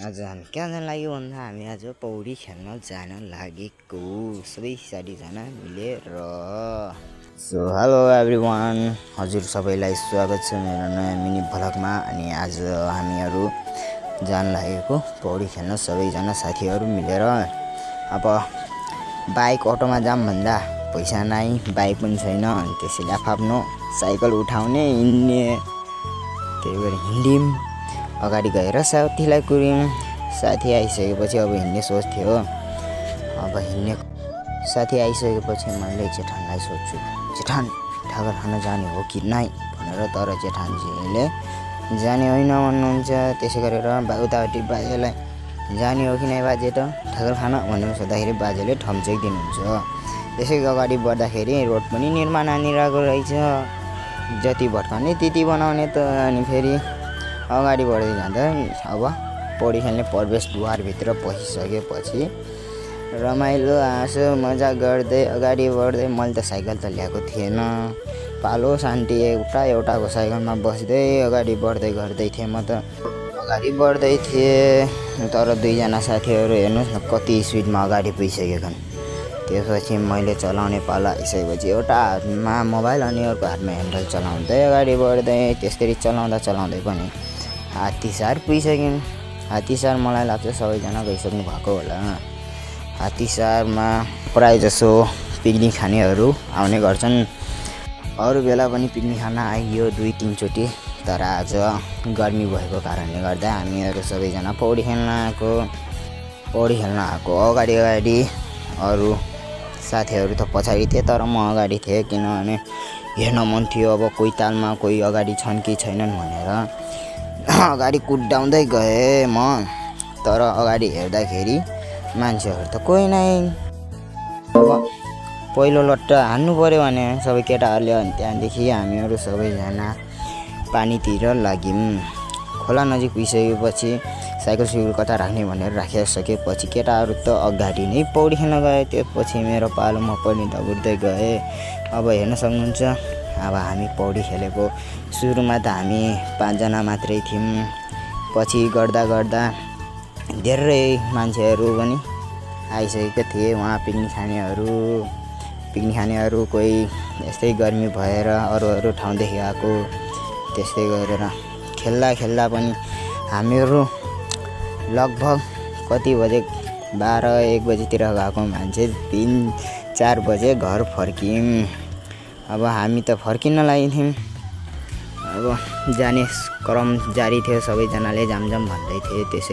आज हामी कहाँ जान लाग्यो भन्दा हामी आज पौडी खेल्न जान लागेको सबै साथीजना मिलेर। सो हेलो एभ्रिवान, हजुर सबैलाई स्वागत छ मेरो नयाँ मिनी भ्लगमा। अनि आज हामीहरू जान लागेको पौडी खेल्न सबैजना साथीहरू मिलेर। अब बाइक अटोमा जाम भन्दा पैसा नै, बाइक पनि छैन, अनि त्यसैले आफ्नो साइकल उठाउने हिँड्ने, त्यही भएर हिँड्यौँ। अगाडि गएर साथीलाई कुर्यौँ। साथी आइसकेपछि अब हिँड्ने सोच थियो। अब हिँड्ने साथी आइसकेपछि मैले जेठानलाई सोध्छु, जेठान ठागल खान जाने हो कि नै भनेर। तर जेठानजीले जाने होइन भन्नुहुन्छ। त्यसै गरेर उतापट्टि बाजेलाई जाने हो कि नै बाजे त ठागल खान भनेर सोद्धाखेरि बाजेले ठम्चेक दिनुहुन्छ। त्यसै अगाडि बढ्दाखेरि रोड पनि निर्माण हानिरहेको रहेछ। जति भट्काउने त्यति बनाउने त। अनि फेरि अगाडि बढ्दै जाँदा अब पौडी खेल्ने प्रवेशद्वारभित्र पसिसकेपछि रमाइलो हाँसो मजा गर्दै अगाडि बढ्दै, मैले त साइकल त ल्याएको थिएन, पालो शान्ति एउटाको साइकलमा बस्दै अगाडि बढ्दै गर्दै थिएँ। म त अगाडि बढ्दै थिएँ, तर दुईजना साथीहरू हेर्नुहोस् न कति स्पिडमा अगाडि पुगिसकेका छन्। त्यसपछि मैले चलाउने पालो आइसकेपछि एउटा हातमा मोबाइल अनि अर्को हातमा ह्यान्डल चलाउँदै अगाडि बढ्दै, त्यसरी चलाउँदै पनि हात्तीसार पुगिसक्यौँ। हात्तीसार मलाई लाग्छ सबैजना गइसक्नु भएको होला। हात्तीसारमा प्रायःजसो पिकनिक खानेहरू आउने गर्छन्। अरू बेला पनि पिकनिक खान आइयो 2-3 चोटि, तर आज गर्मी भएको कारणले गर्दा हामीहरू सबैजना पौडी खेल्न आएको। अगाडि अरू साथीहरू त पछाडि थिए, तर म अगाडि थिएँ, किनभने हेर्न मन थियो अब कोही तालमा कोही अगाडि छन् कि छैनन् भनेर। अगाडि कुदाउँदै गएँ म, तर अगाडि हेर्दाखेरि मान्छेहरू त कोही नै। अब पहिलो लट्टा हान्नु पऱ्यो भने सबै केटाहरूले, अनि त्यहाँदेखि हामीहरू सबैजना पानीतिर लाग्यौँ। खोला नजिक पुगिसकेपछि साइकल कता राख्ने भनेर राखिसकेपछि केटाहरू त अगाडि नै पौडी खेल्न गए। त्यसपछि मेरो पालोमा पनि दगुर्दै गएँ। अब हेर्न सक्नुहुन्छ, अब हामी पौडी खेलेको सुरुमा त हामी 5 जना मात्रै थियौँ। पछि गर्दा धेरै मान्छेहरू पनि आइसकेका थिए। उहाँ पिकनिक खानेहरू कोही यस्तै गर्मी भएर अरू ठाउँदेखि आएको। त्यस्तै गरेर खेल्दा पनि हामीहरू लगभग कति बजे 12-1 बजेतिर गएको मान्छे 3-4 बजे घर फर्क्यौँ। अब हामी त फर्किन लागेको थियौँ। अब जाने क्रम जारी थियो, सबैजनाले जाम भन्दै थिए। त्यसै